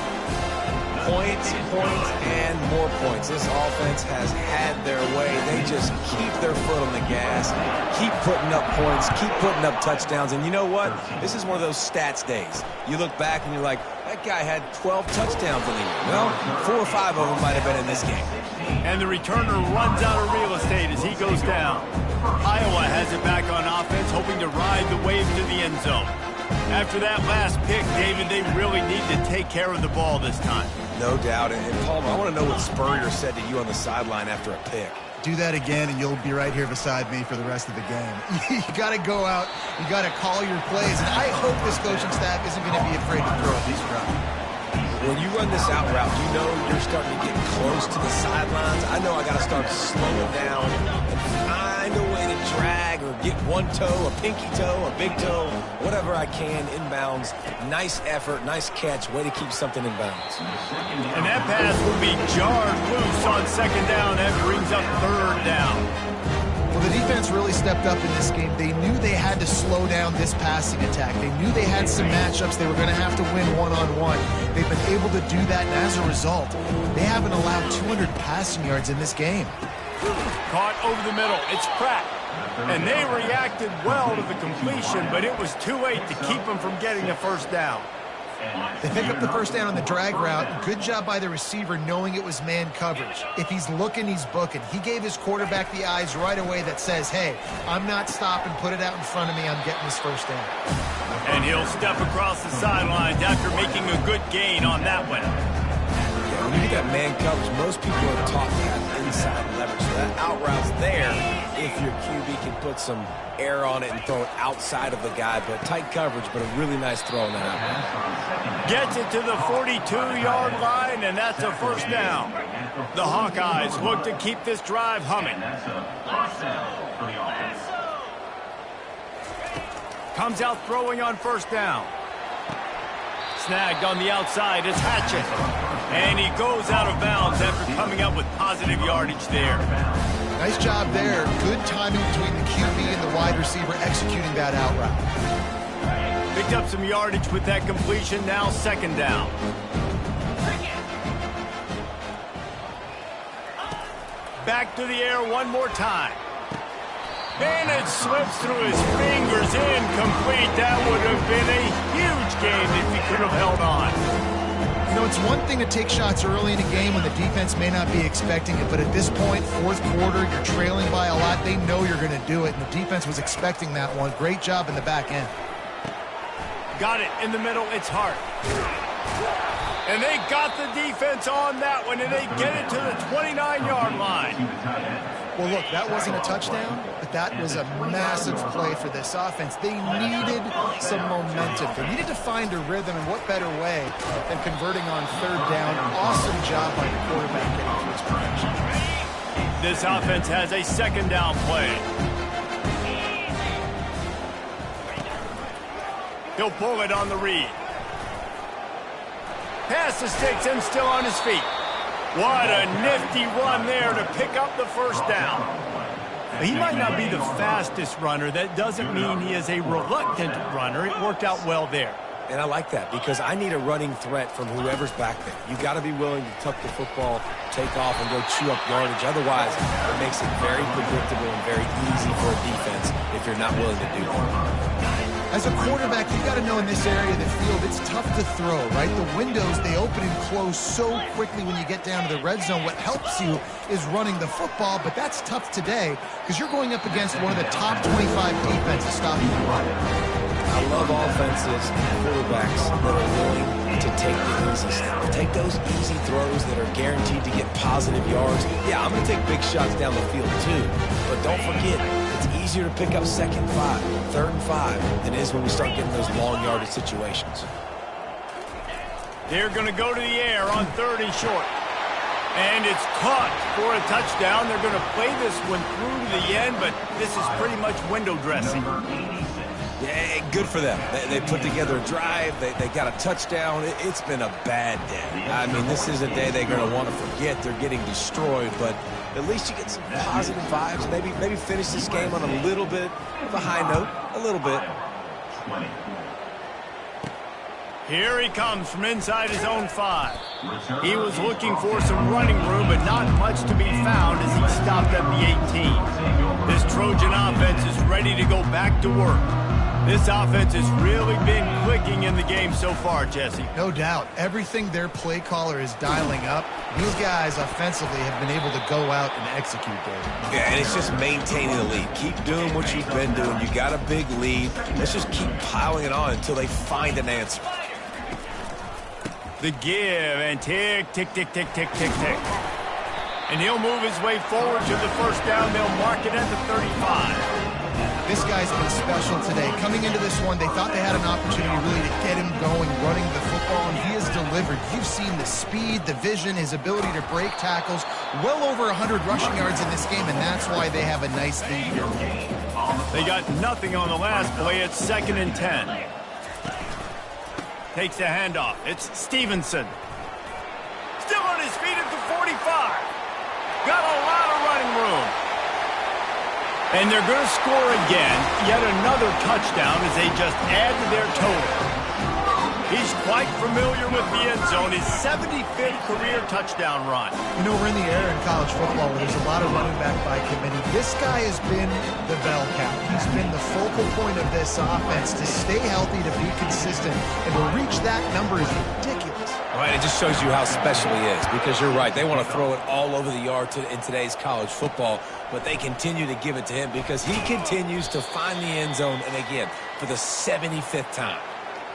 Points, and more points. This offense has had their way. They just keep their foot on the gas, keep putting up points, keep putting up touchdowns. And you know what? This is one of those stats days. You look back and you're like, that guy had 12 touchdowns in the year. Well, 4 or 5 of them might have been in this game. And the returner runs out of real estate as he goes down. Iowa has it back on offense, hoping to ride the wave to the end zone. After that last pick, David, they really need to take care of the ball this time. No doubt. And Palmer, I want to know what Spurrier said to you on the sideline after a pick. Do that again, and you'll be right here beside me for the rest of the game. You got to go out. You got to call your plays. And I hope this coaching staff isn't going to be afraid to throw these routes. When you run this out route, you know you're starting to get close to the sidelines. I know I got to start slowing down and find a way to drag or get one toe, a pinky toe, a big toe, whatever I can inbounds. Nice effort, nice catch, way to keep something in bounds. And that pass will be jarred loose on second down. That brings up third down. Well, the defense really stepped up in this game. They knew they had to slow down this passing attack. They knew they had some matchups they were going to have to win one-on-one. They've been able to do that, and as a result, they haven't allowed 200 passing yards in this game. Caught over the middle. It's Pratt. And they reacted well to the completion, but it was too late to keep them from getting a first down. They pick up the first down on the drag route. Good job by the receiver knowing it was man coverage. If he's looking, he's booking. He gave his quarterback the eyes right away that says, hey, I'm not stopping. Put it out in front of me. I'm getting this first down. And he'll step across the sidelines after making a good gain on that one. Yeah, when you get that man coverage, most people are taught to have inside leverage. So that out route's there if your QB can put some air on it and throw it outside of the guy. But tight coverage, but a really nice throw on that out route. Gets it to the 42-yard line, and that's a first down. The Hawkeyes look to keep this drive humming. Comes out throwing on first down. Snagged on the outside. It's Hatchett. And he goes out of bounds after coming up with positive yardage there. Nice job there. Good timing between the QB and the wide receiver executing that out route. Picked up some yardage with that completion. Now second down. Back to the air one more time. And it slips through his fingers, incomplete. That would have been a huge gain if he could have held on. You know, it's one thing to take shots early in a game when the defense may not be expecting it, but at this point, fourth quarter, you're trailing by a lot. They know you're going to do it, and the defense was expecting that one. Great job in the back end. Got it in the middle. It's Hart. And they got the defense on that one, and they get it to the 29-yard line. Well, look, that wasn't a touchdown, but that was a massive play for this offense. They needed some momentum. They needed to find a rhythm, and what better way than converting on third down. Awesome job by the quarterback getting to his protection. This offense has a second down play. He'll pull it on the read. Pass the sticks and still on his feet. What a nifty run there to pick up the first down. He might not be the fastest runner. That doesn't mean he is a reluctant runner. It worked out well there. And I like that because I need a running threat from whoever's back there. You got to be willing to tuck the football, take off, and go chew up yardage. Otherwise, it makes it very predictable and very easy for a defense if you're not willing to do that. As a quarterback, you've got to know in this area of the field, it's tough to throw, right? The windows, they open and close so quickly when you get down to the red zone. What helps you is running the football, but that's tough today because you're going up against one of the top 25 defenses stopping the run. I love offenses and quarterbacks that are willing to take the easy stuff. Take those easy throws that are guaranteed to get positive yards. Yeah, I'm going to take big shots down the field too, but don't forget, it's easier to pick up second 5, third and 5 than it is when we start getting those long yardage situations. They're going to go to the air on third and short. And it's caught for a touchdown. They're going to play this one through to the end, but this is pretty much window dressing. Yeah, good for them. They put together a drive. They got a touchdown. It's been a bad day. I mean, this is a day they're going to want to forget. They're getting destroyed, but at least you get some positive vibes. Maybe finish this game on a little bit of a high note. A little bit. Here he comes from inside his own 5. He was looking for some running room, but not much to be found as he stopped at the 18. This Trojan offense is ready to go back to work. This offense has really been clicking in the game so far, Jesse. No doubt. Everything their play caller is dialing up, these guys offensively have been able to go out and execute, David. Yeah, and it's just maintaining the lead. Keep doing what you've been doing. You got a big lead. Let's just keep piling it on until they find an answer. The give, and tick, tick, tick, tick, tick, tick, tick. And he'll move his way forward to the first down. They'll mark it at the 35. This guy's been special today. Coming into this one, they thought they had an opportunity really to get him going, running the football, and he has delivered. You've seen the speed, the vision, his ability to break tackles. Well over 100 rushing yards in this game, and that's why they have a nice lead here. They got nothing on the last play. It's 2nd and 10. Takes the handoff. It's Stevenson. Still on his feet at the 45. Got a lot of running room. And they're going to score again. Yet another touchdown as they just add to their total. He's quite familiar with the end zone. His 75th career touchdown run. You know, we're in the era in college football where there's a lot of running back by committee. This guy has been the bell cow. He's been the focal point of this offense. To stay healthy, to be consistent, and to reach that number is ridiculous. Right, it just shows you how special he is, because you're right. They want to throw it all over the yard in today's college football, but they continue to give it to him because he continues to find the end zone, and again, for the 75th time.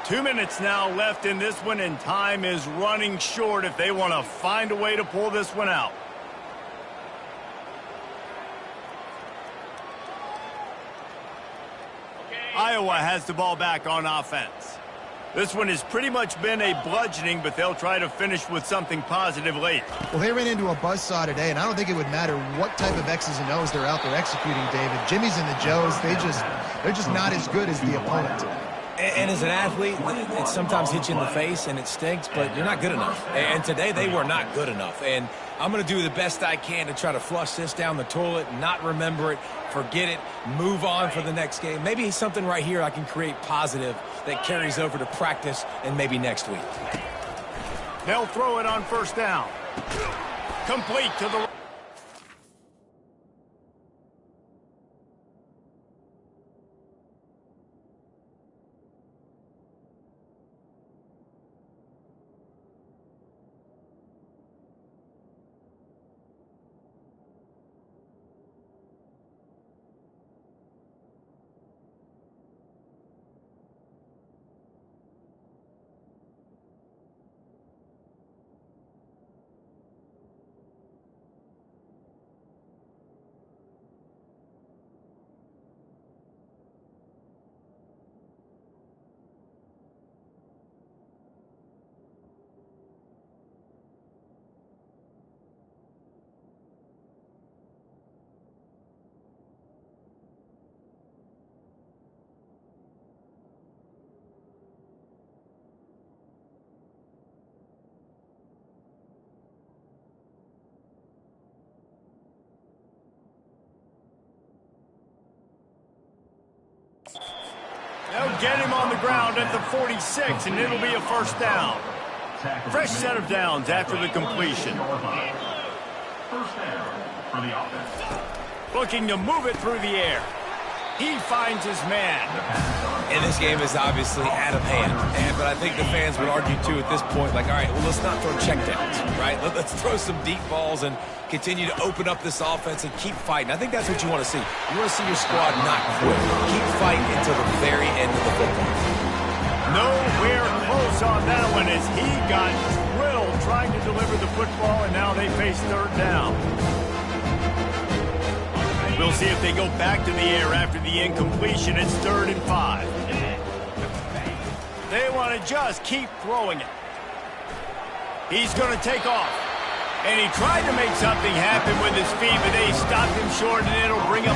2 minutes now left in this one, and time is running short if they want to find a way to pull this one out. Iowa has the ball back on offense. This one has pretty much been a bludgeoning, but they'll try to finish with something positive late. Well, they ran into a buzzsaw today, and I don't think it would matter what type of X's and O's they're out there executing, David. Jimmy's and the Joes, they're just not as good as the opponent today. And as an athlete, it sometimes hits you in the face and it stinks, but you're not good enough. And today they were not good enough. And I'm going to do the best I can to try to flush this down the toilet, not remember it, forget it, move on for the next game. Maybe something right here I can create positive that carries over to practice and maybe next week. They'll throw it on first down. Complete to the... They'll get him on the ground at the 46, and it'll be a first down. Fresh set of downs after the completion. First down for the offense. Looking to move it through the air. He finds his man. And this game is obviously out of hand. But I think the fans would argue, too, at this point, like, all right, well, let's not throw checkdowns, right? Let's throw some deep balls and continue to open up this offense and keep fighting. I think that's what you want to see. You want to see your squad not quit. Keep fighting until the very end of the football. Nowhere close on that one as he got drilled trying to deliver the football, and now they face third down. We'll see if they go back to the air after the incompletion. It's 3rd and 5. They want to just keep throwing it. He's going to take off. And he tried to make something happen with his feet, but they stopped him short, and it'll bring up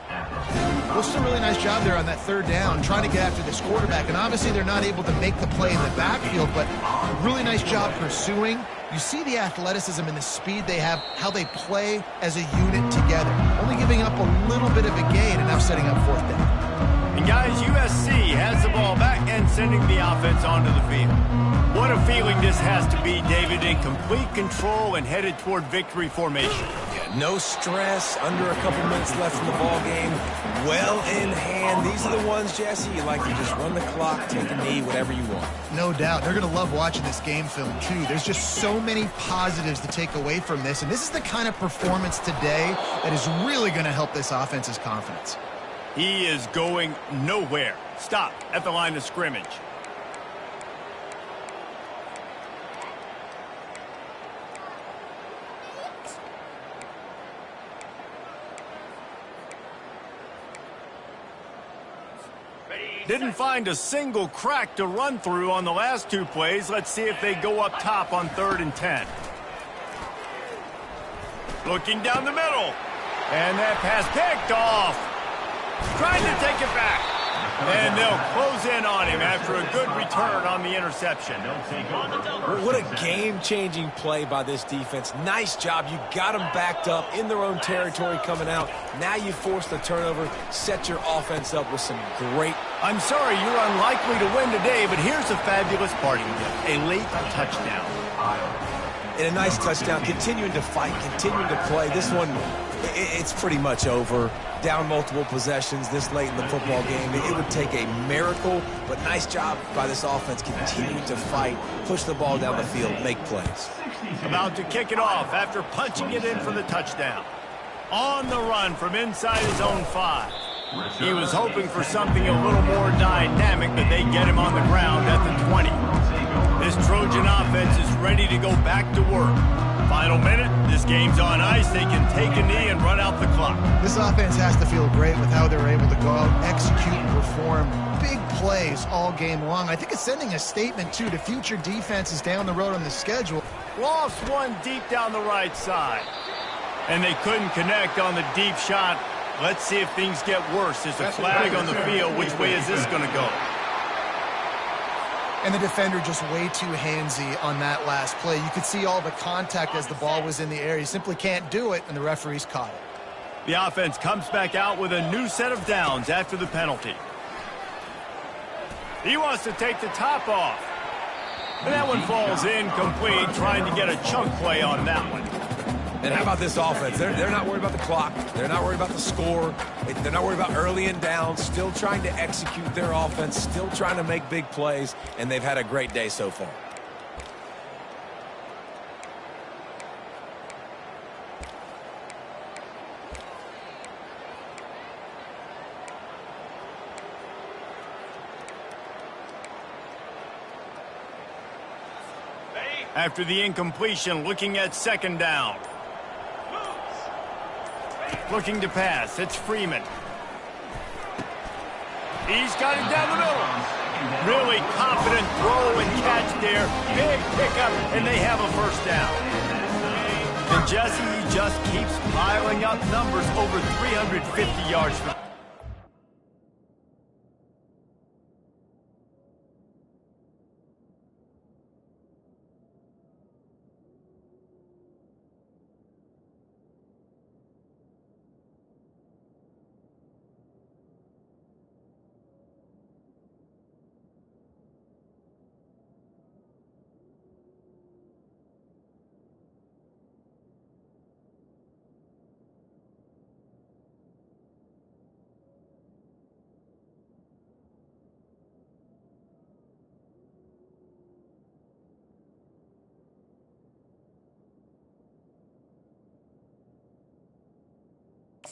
Well, it's a really nice job there on that third down, trying to get after this quarterback. And obviously they're not able to make the play in the backfield, but really nice job pursuing. You see the athleticism and the speed they have, how they play as a unit together. Only giving up a little bit of a gain, and now setting up fourth down. And guys, USC has the ball back and sending the offense onto the field. What a feeling this has to be, David, in complete control and headed toward victory formation. Yeah, no stress, under a couple minutes left in the ball game, well in hand. These are the ones, Jesse, you like to just run the clock, take a knee, whatever you want. No doubt. They're going to love watching this game film, too. There's just so many positives to take away from this, and this is the kind of performance today that is really going to help this offense's confidence. He is going nowhere. Stop at the line of scrimmage. Didn't find a single crack to run through on the last two plays. Let's see if they go up top on 3rd and 10. Looking down the middle. And that pass picked off. Trying to take it back. And they'll close in on him after a good return on the interception. What a game-changing play by this defense. Nice job. You got them backed up in their own territory coming out. Now you force the turnover, set your offense up with some great... I'm sorry you're unlikely to win today, but here's a fabulous parting gift. A late touchdown. And a nice touchdown. Continuing to fight, continuing to play. This one, it's pretty much over. Down multiple possessions this late in the football game. It would take a miracle, but nice job by this offense continuing to fight, push the ball down the field, make plays. About to kick it off after punching it in for the touchdown. On the run from inside his own 5. He was hoping for something a little more dynamic, but they get him on the ground at the 20. This Trojan offense is ready to go back to work. Final minute, this game's on ice. They can take a knee and run out the clock. This offense has to feel great with how they're able to go out, execute, and perform big plays all game long. I think it's sending a statement, too, to future defenses down the road on the schedule. Lost one deep down the right side. And they couldn't connect on the deep shot. Let's see if things get worse. There's a flag on the field. Which way is this going to go? And the defender just way too handsy on that last play. You could see all the contact as the ball was in the air. You simply can't do it, and the referees caught it. The offense comes back out with a new set of downs after the penalty. He wants to take the top off. And that one falls incomplete, trying to get a chunk play on that one. And how about this offense? They're not worried about the clock. They're not worried about the score. They're not worried about early and down. Still trying to execute their offense. Still trying to make big plays. And they've had a great day so far. After the incompletion, looking at 2nd down. Looking to pass. It's Freeman. He's got it down the middle. Really confident throw and catch there. Big pickup, and they have a 1st down. And Jesse, he just keeps piling up numbers over 350 yards from.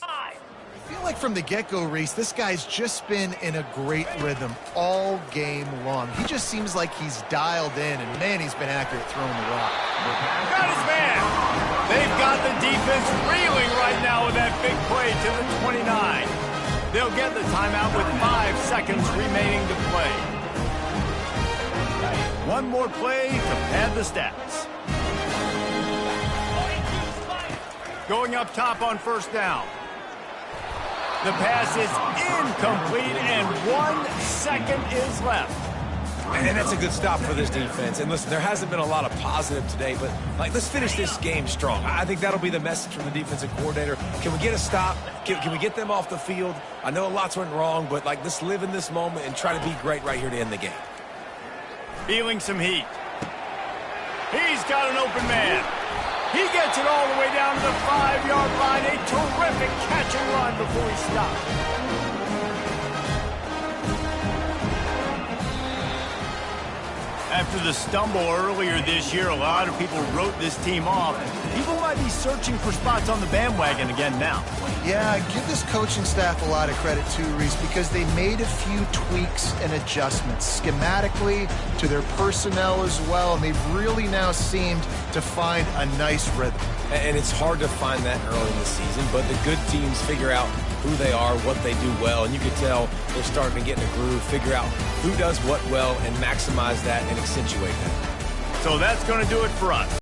I feel like from the get-go, Reese, this guy's just been in a great rhythm all game long. He just seems like he's dialed in, and, man, he's been accurate throwing the rock. Got his man. They've got the defense reeling right now with that big play to the 29. They'll get the timeout with 5 seconds remaining to play. One more play to pad the stats. Going up top on 1st down. The pass is incomplete, and 1 second is left. And that's a good stop for this defense. And listen, there hasn't been a lot of positive today, but let's finish this game strong. I think that'll be the message from the defensive coordinator. Can we get a stop? Can we get them off the field? I know lots went wrong, but let's live in this moment and try to be great right here to end the game. Feeling some heat. He's got an open man. He gets it all the way down to the 5-yard line. A terrific catch and run before he stops. After the stumble earlier this year, a lot of people wrote this team off. People might be searching for spots on the bandwagon again now. Yeah, I give this coaching staff a lot of credit too, Reese, because they made a few tweaks and adjustments schematically to their personnel as well, and they've really now seemed to find a nice rhythm. And it's hard to find that early in the season, but the good teams figure out who they are, what they do well, and you can tell they're starting to get in a groove, figure out who does what well, and maximize that and accentuate that. So that's going to do it for us.